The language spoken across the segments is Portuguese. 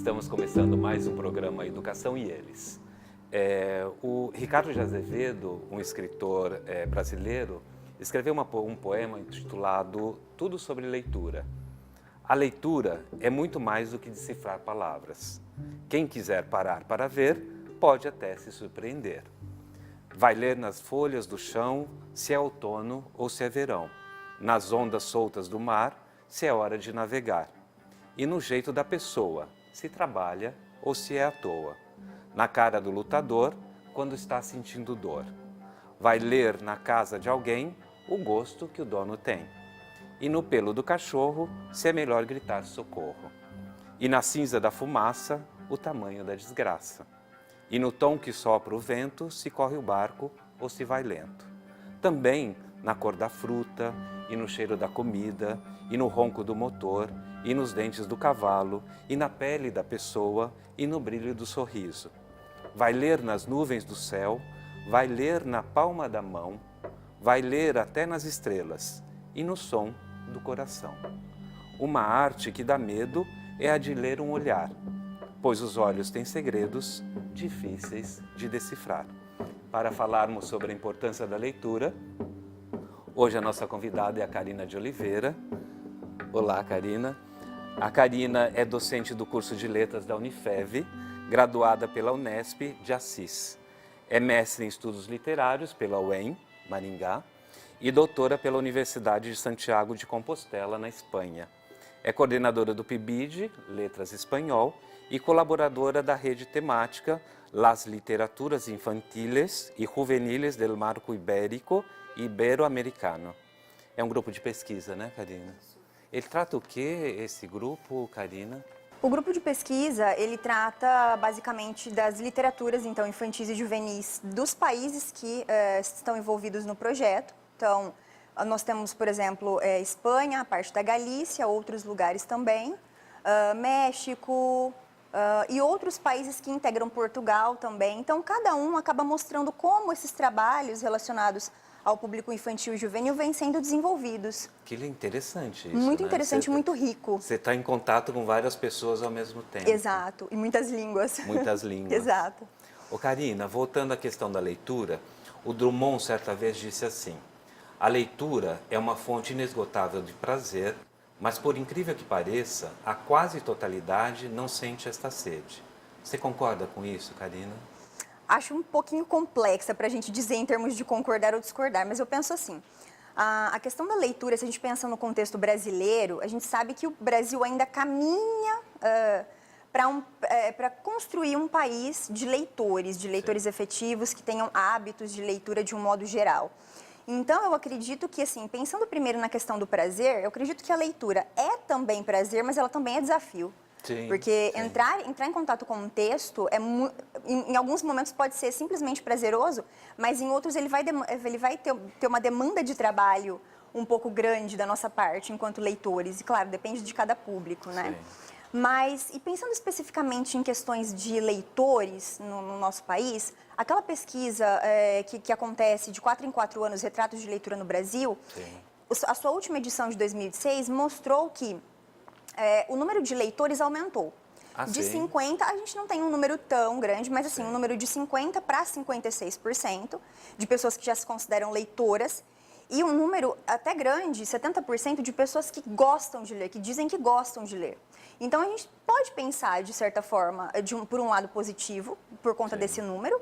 Estamos começando mais um programa Educação e Eles. O Ricardo de Azevedo, um escritor brasileiro, escreveu um poema intitulado Tudo sobre Leitura. A leitura é muito mais do que decifrar palavras. Quem quiser parar para ver, pode até se surpreender. Vai ler nas folhas do chão se é outono ou se é verão, nas ondas soltas do mar, se é hora de navegar, e no jeito da pessoa, se trabalha ou se é à toa, na cara do lutador, quando está sentindo dor. Vai ler na casa de alguém o gosto que o dono tem, e no pelo do cachorro, se é melhor gritar socorro, e na cinza da fumaça, o tamanho da desgraça, e no tom que sopra o vento, se corre o barco ou se vai lento. Também na cor da fruta, e no cheiro da comida, e no ronco do motor, e nos dentes do cavalo, e na pele da pessoa, e no brilho do sorriso. Vai ler nas nuvens do céu, vai ler na palma da mão, vai ler até nas estrelas, e no som do coração. Uma arte que dá medo é a de ler um olhar, pois os olhos têm segredos difíceis de decifrar. Para falarmos sobre a importância da leitura, hoje a nossa convidada é a Karina de Oliveira. Olá, Karina. A Karina é docente do curso de Letras da Unifev, graduada pela Unesp de Assis. É mestre em Estudos Literários pela UEM, Maringá, e doutora pela Universidade de Santiago de Compostela, na Espanha. É coordenadora do PIBID, Letras Espanhol, e colaboradora da rede temática Las Literaturas Infantiles e Juveniles del Marco Ibérico e Ibero-Americano. É um grupo de pesquisa, né, Karina? Ele trata o que, esse grupo, Karina? O grupo de pesquisa, ele trata basicamente das literaturas, então, infantis e juvenis dos países que estão envolvidos no projeto. Então, nós temos, por exemplo, Espanha, a parte da Galícia, outros lugares também, México e outros países que integram Portugal também. Então, cada um acaba mostrando como esses trabalhos relacionados ao público infantil e juvenil vêm sendo desenvolvidos. Que interessante isso, muito né? Interessante, muito rico. Você está em contato com várias pessoas ao mesmo tempo. Exato, e muitas línguas. Muitas línguas. Exato. Ô Karina, voltando à questão da leitura, o Drummond certa vez disse assim: a leitura é uma fonte inesgotável de prazer, mas por incrível que pareça, a quase totalidade não sente esta sede. Você concorda com isso, Karina? Acho um pouquinho complexa para a gente dizer em termos de concordar ou discordar, mas eu penso assim, a questão da leitura, se a gente pensa no contexto brasileiro, a gente sabe que o Brasil ainda caminha para construir um país de leitores efetivos, que tenham hábitos de leitura de um modo geral. Então, eu acredito que, assim, pensando primeiro na questão do prazer, eu acredito que a leitura é também prazer, mas ela também é desafio. Sim, porque sim. Entrar em contato com um texto, em alguns momentos pode ser simplesmente prazeroso, mas em outros ele vai ter uma demanda de trabalho um pouco grande da nossa parte, enquanto leitores. E, claro, depende de cada público, né? Sim. Mas, e pensando especificamente em questões de leitores no nosso país, aquela pesquisa que acontece de 4 em 4 anos, Retratos de Leitura no Brasil, sim, a sua última edição de 2006 mostrou que o número de leitores aumentou. De 50, a gente não tem um número tão grande, mas assim, um número de 50% para 56% de pessoas que já se consideram leitoras, e um número até grande, 70%, de pessoas que gostam de ler, que dizem que gostam de ler. Então, a gente pode pensar, de certa forma, por um lado positivo, por conta desse número,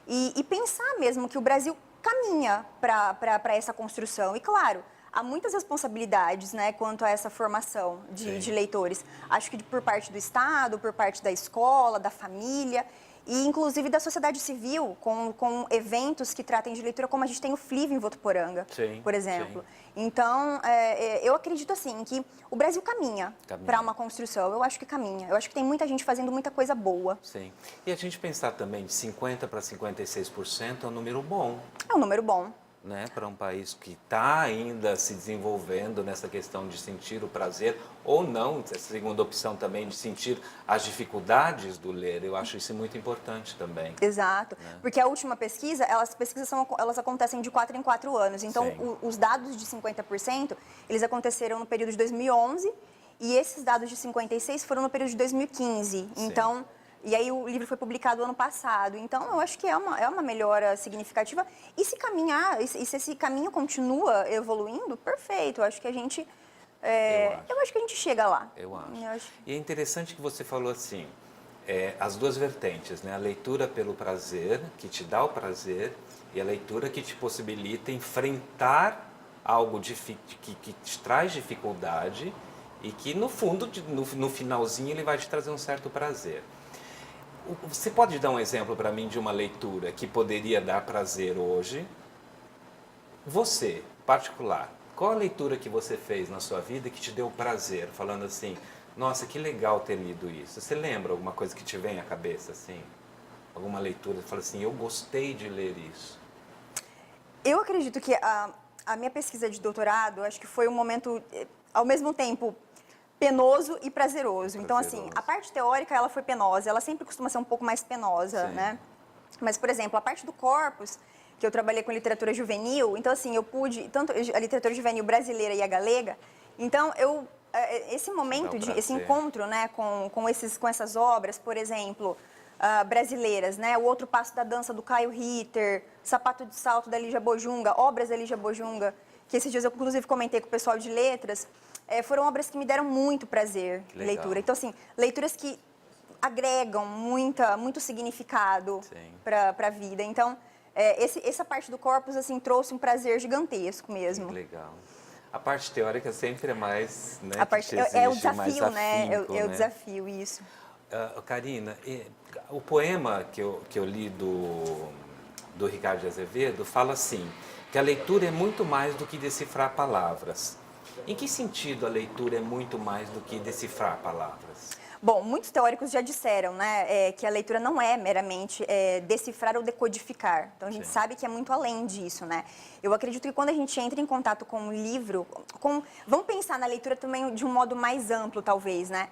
e pensar mesmo que o Brasil caminha para essa construção. E, claro, há muitas responsabilidades, né, quanto a essa formação de leitores. Acho que por parte do Estado, por parte da escola, da família e, inclusive, da sociedade civil, com eventos que tratem de leitura, como a gente tem o FLIV em Votuporanga, por exemplo. Sim. Então, eu acredito, assim, que o Brasil caminha para uma construção. Eu acho que caminha. Eu acho que tem muita gente fazendo muita coisa boa. Sim. E a gente pensar também de 50% para 56% é um número bom. É um número bom. Né, para um país que está ainda se desenvolvendo nessa questão de sentir o prazer ou não, essa segunda opção também de sentir as dificuldades do ler, eu acho isso muito importante também. Exato, né? Porque a última pesquisa, elas acontecem de 4 em 4 anos, então os dados de 50%, eles aconteceram no período de 2011 e esses dados de 56 foram no período de 2015. Então, e aí o livro foi publicado ano passado. Então, eu acho que é uma melhora significativa. E se caminhar, e se esse caminho continua evoluindo, perfeito. Eu acho que a gente... eu acho que a gente chega lá. Eu acho. E é interessante que você falou assim, as duas vertentes, né? A leitura pelo prazer, que te dá o prazer, e a leitura que te possibilita enfrentar algo que te traz dificuldade e que, no fundo, no finalzinho, ele vai te trazer um certo prazer. Você pode dar um exemplo para mim de uma leitura que poderia dar prazer hoje? Você, particular, qual a leitura que você fez na sua vida que te deu prazer? Falando assim, nossa, que legal ter lido isso. Você lembra alguma coisa que te vem à cabeça, assim? Alguma leitura que fala assim, eu gostei de ler isso? Eu acredito que a minha pesquisa de doutorado, acho que foi um momento, ao mesmo tempo, penoso e prazeroso. Então, assim, a parte teórica, ela foi penosa. Ela sempre costuma ser um pouco mais penosa, né? Mas, por exemplo, a parte do corpus, que eu trabalhei com literatura juvenil, então, assim, eu pude, tanto a literatura juvenil brasileira e a galega, então, esse momento, esse encontro, né, com essas obras, por exemplo, brasileiras, né? O Outro Passo da Dança, do Caio Ritter, Sapato de Salto, da Lígia Bojunga, obras da Lígia Bojunga, que esses dias eu, inclusive, comentei com o pessoal de letras, foram obras que me deram muito prazer em leitura. Então, assim, leituras que agregam muito significado para a vida. Então, essa parte do corpus, assim, trouxe um prazer gigantesco mesmo. Que legal. A parte teórica sempre é mais, né? A parte, é o desafio, né? É o desafio, isso. Karina, o poema que eu li do Ricardo de Azevedo fala assim, que a leitura é muito mais do que decifrar palavras. Em que sentido a leitura é muito mais do que decifrar palavras? Bom, muitos teóricos já disseram, né, que a leitura não é meramente decifrar ou decodificar. Então, a gente sabe que é muito além disso, né? Eu acredito que quando a gente entra em contato com um livro, vamos pensar na leitura também de um modo mais amplo, talvez, né?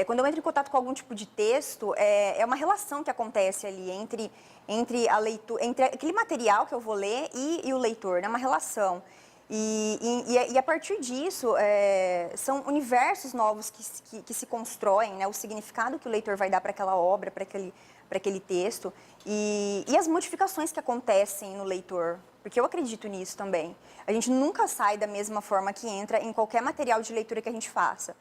Quando eu entro em contato com algum tipo de texto, é uma relação que acontece ali entre a leitura, entre aquele material que eu vou ler e o leitor, né? Uma relação. E a partir disso, são universos novos que se constroem, né? O significado que o leitor vai dar para aquela obra, para aquele texto, e as modificações que acontecem no leitor, porque eu acredito nisso também. A gente nunca sai da mesma forma que entra em qualquer material de leitura que a gente faça.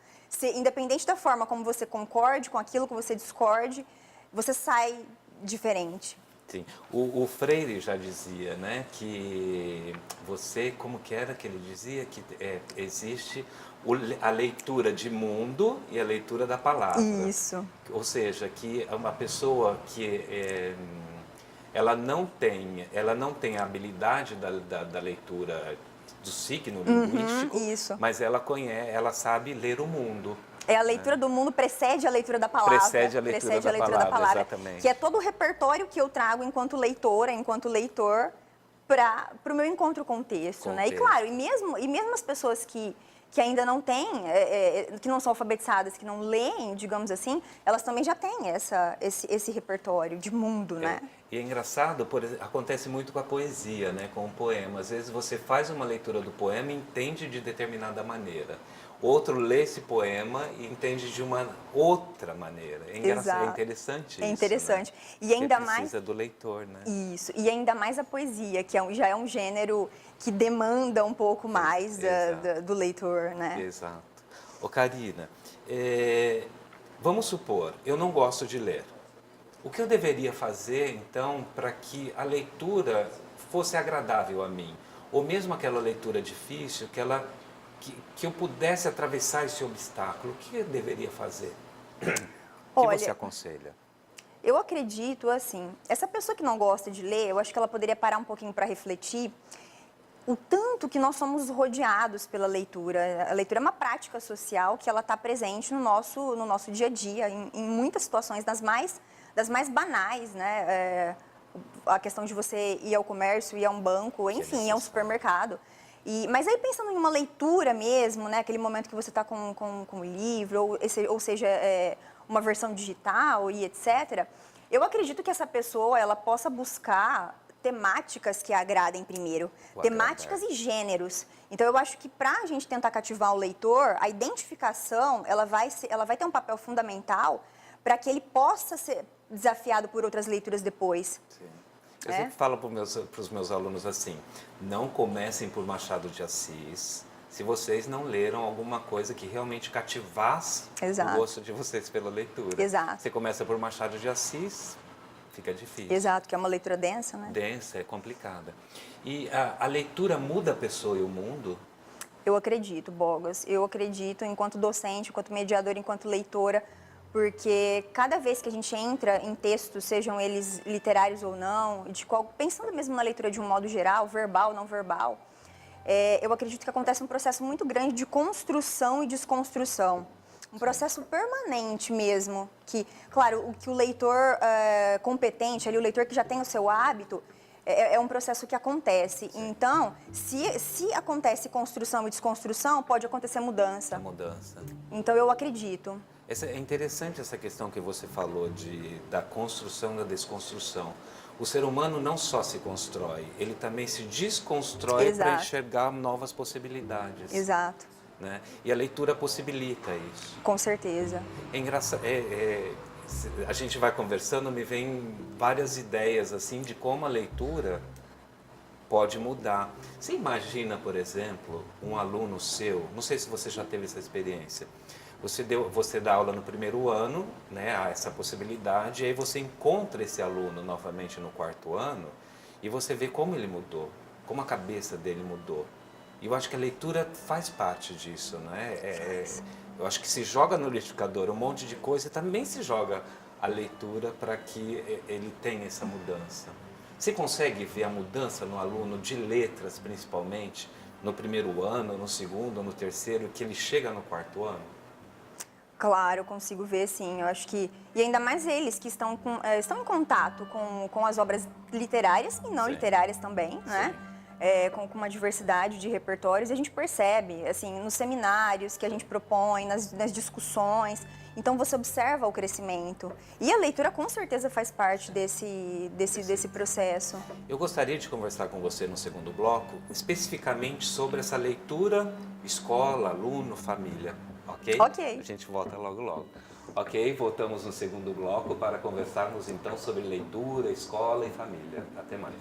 Independente da forma como você concorde com aquilo, que você discorde, você sai diferente. Sim. O Freire já dizia, né, que você, como que era que ele dizia, que existe a leitura de mundo e a leitura da palavra. Isso. Ou seja, que uma pessoa que ela não tem a habilidade da leitura do signo linguístico, mas ela sabe ler o mundo. A leitura do mundo precede a leitura da palavra. Precede a leitura da palavra, exatamente. Que é todo o repertório que eu trago enquanto leitora, enquanto leitor, para o meu encontro com o texto, né? E claro, e mesmo as pessoas que ainda não têm, que não são alfabetizadas, que não leem, digamos assim, elas também já têm esse repertório de mundo, né? E é engraçado, acontece muito com a poesia, né? Com o poema. Às vezes você faz uma leitura do poema e entende de determinada maneira. Outro lê esse poema e entende de uma outra maneira. É interessante isso. É interessante. Né? E ainda mais precisa do leitor, né? Isso. E ainda mais a poesia, que já é um gênero que demanda um pouco mais do leitor, né? Exato. Ô, Karina, vamos supor, eu não gosto de ler. O que eu deveria fazer, então, para que a leitura fosse agradável a mim? Ou mesmo aquela leitura difícil, que eu pudesse atravessar esse obstáculo, o que eu deveria fazer? O que você aconselha? Eu acredito, assim, essa pessoa que não gosta de ler, eu acho que ela poderia parar um pouquinho para refletir o tanto que nós somos rodeados pela leitura. A leitura é uma prática social que ela está presente no nosso dia a dia, em muitas situações, das mais banais, né? A questão de você ir ao comércio, ir a um banco, enfim, ir a um supermercado. Mas aí pensando em uma leitura mesmo, né, aquele momento que você está com o livro, ou seja, uma versão digital e etc., eu acredito que essa pessoa ela possa buscar temáticas que agradem primeiro, temáticas e gêneros. Então, eu acho que para a gente tentar cativar o leitor, a identificação, ela vai ter um papel fundamental para que ele possa ser desafiado por outras leituras depois. Sim. Eu sempre falo para os meus alunos assim, não comecem por Machado de Assis se vocês não leram alguma coisa que realmente cativasse o gosto de vocês pela leitura. Exato. Você começa por Machado de Assis, fica difícil. Exato, que é uma leitura densa, né? Densa, é complicada. E a leitura muda a pessoa e o mundo? Eu acredito, Bogas. Eu acredito, enquanto docente, enquanto mediadora, enquanto leitora, porque cada vez que a gente entra em textos, sejam eles literários ou não, pensando mesmo na leitura de um modo geral, verbal, não verbal, eu acredito que acontece um processo muito grande de construção e desconstrução. Um processo permanente mesmo, que, claro, o leitor competente, ali, o leitor que já tem o seu hábito, é um processo que acontece. Sim. Então, se acontece construção e desconstrução, pode acontecer mudança. A mudança. Então, eu acredito. É interessante essa questão que você falou da construção e da desconstrução. O ser humano não só se constrói, ele também se desconstrói para enxergar novas possibilidades. Exato. Né? E a leitura possibilita isso. Com certeza. É engraçado, a gente vai conversando, me vem várias ideias assim de como a leitura pode mudar. Você imagina, por exemplo, um aluno seu, não sei se você já teve essa experiência, você dá aula no primeiro ano, né, há essa possibilidade, e aí você encontra esse aluno novamente no quarto ano e você vê como ele mudou, como a cabeça dele mudou. E eu acho que a leitura faz parte disso, né? Eu acho que se joga no liquidificador um monte de coisa, também se joga a leitura para que ele tenha essa mudança. Você consegue ver a mudança no aluno de letras, principalmente, no primeiro ano, no segundo, no terceiro, que ele chega no quarto ano? Claro, eu consigo ver, sim. Eu acho que... E ainda mais eles que estão em contato com as obras literárias e não literárias também, né? Com uma diversidade de repertórios, e a gente percebe, assim, nos seminários que a gente propõe, nas discussões. Então, você observa o crescimento. E a leitura, com certeza, faz parte desse processo. Eu gostaria de conversar com você no segundo bloco, especificamente sobre essa leitura, escola, aluno, família. Ok? Ok. A gente volta logo. Ok, voltamos no segundo bloco para conversarmos então sobre leitura, escola e família. Até mais.